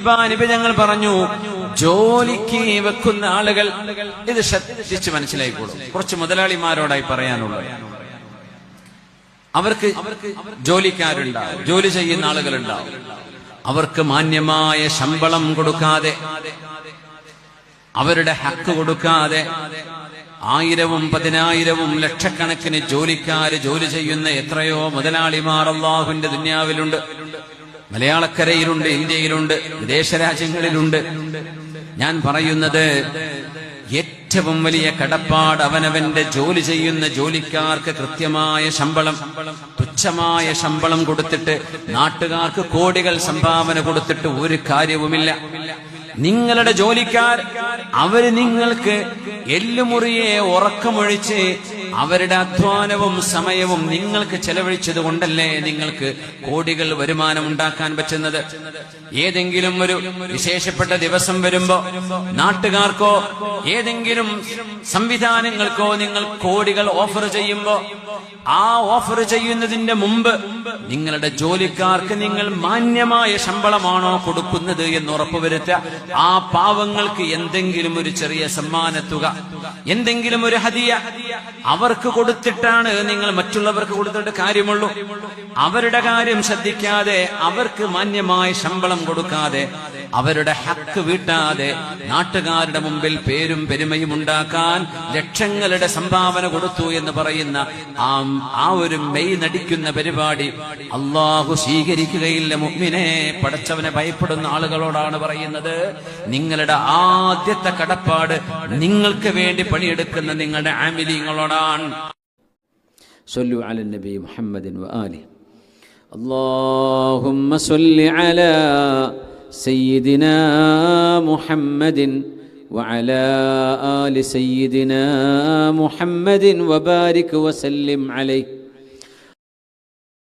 ഞങ്ങൾ പറഞ്ഞു, ജോലിക്ക് വെക്കുന്ന ആളുകൾ ഇത് ശ്രദ്ധിച്ച് മനസ്സിലായിക്കോളും. കുറച്ച് മുതലാളിമാരോടായി പറയാനുള്ളത്, അവർക്ക് ജോലിക്കാരുണ്ടാവും, ജോലി ചെയ്യുന്ന ആളുകളുണ്ടാവും. അവർക്ക് മാന്യമായ ശമ്പളം കൊടുക്കാതെ, അവരുടെ ഹക്ക് കൊടുക്കാതെ 1000-ഉം 10,000-ഉം ലക്ഷക്കണക്കിന് ജോലിക്കാര് ജോലി ചെയ്യുന്ന എത്രയോ മുതലാളിമാർ അല്ലാഹുവിന്റെ ദുനിയാവിലുണ്ട്. മലയാളക്കരയിലുണ്ട്, ഇന്ത്യയിലുണ്ട്, വിദേശ രാജ്യങ്ങളിലുണ്ട്. ഞാൻ പറയുന്നത്, ഏറ്റവും വലിയ കടപ്പാട് അവനവന്റെ ജോലി ചെയ്യുന്ന ജോലിക്കാർക്ക് കൃത്യമായ ശമ്പളം, തുച്ഛമായ ശമ്പളം കൊടുത്തിട്ട് നാട്ടുകാർക്ക് കോടികൾ സംഭാവന കൊടുത്തിട്ട് ഒരു കാര്യവുമില്ല. നിങ്ങളുടെ ജോലിക്കാർ അവര് നിങ്ങൾക്ക് എല്ലുമുറിയെ ഉറക്കമൊഴിച്ച് അവരുടെ അധ്വാനവും സമയവും നിങ്ങൾക്ക് ചെലവഴിച്ചത് കൊണ്ടല്ലേ നിങ്ങൾക്ക് കോടികൾ വരുമാനം ഉണ്ടാക്കാൻ പറ്റുന്നത്. ഏതെങ്കിലും ഒരു വിശേഷപ്പെട്ട ദിവസം വരുമ്പോ നാട്ടുകാർക്കോ ഏതെങ്കിലും സംവിധാനങ്ങൾക്കോ നിങ്ങൾ കോടികൾ ഓഫർ ചെയ്യുമ്പോ, ആ ഓഫർ ചെയ്യുന്നതിന്റെ മുമ്പ് നിങ്ങളുടെ ജോലിക്കാർക്ക് നിങ്ങൾ മാന്യമായ ശമ്പളമാണോ കൊടുക്കുന്നത് എന്ന് ഉറപ്പുവരുത്തുക. ആ പാവങ്ങൾക്ക് എന്തെങ്കിലും ഒരു ചെറിയ സമ്മാനത്തുക, എന്തെങ്കിലും ഒരു ഹദിയ അവർക്ക് കൊടുത്തിട്ടാണ് നിങ്ങൾ മറ്റുള്ളവർക്ക് കൊടുത്തിട്ട് കാര്യമുള്ളൂ. അവരുടെ കാര്യം ശ്രദ്ധിക്കാതെ, അവർക്ക് മാന്യമായ ശമ്പളം കൊടുക്കാതെ, അവരുടെ ഹക്ക് വീട്ടാതെ നാട്ടുകാരുടെ മുമ്പിൽ പേരും പെരുമയും ഉണ്ടാക്കാൻ ലക്ഷങ്ങളുടെ സംഭാവന കൊടുത്തു എന്ന് പറയുന്ന ആ ഒരു മെയ് നടിക്കുന്ന പരിപാടി അല്ലാഹു സ്വീകരിക്കുകയില്ല. മുഅ്മിനേ, പടച്ചവനെ ഭയപ്പെടുന്ന ആളുകളോടാണ് പറയുന്നത്. നിങ്ങളുടെ ആദ്യത്തെ കടപ്പാട് നിങ്ങൾക്ക് വേണ്ടി പണിയെടുക്കുന്ന നിങ്ങളുടെ ആമിലീങ്ങളോടാണ്. صلوا على النبي محمد وآله. اللهم صل على سيدنا محمد وعلى آل سيدنا محمد وبارك وسلم عليه.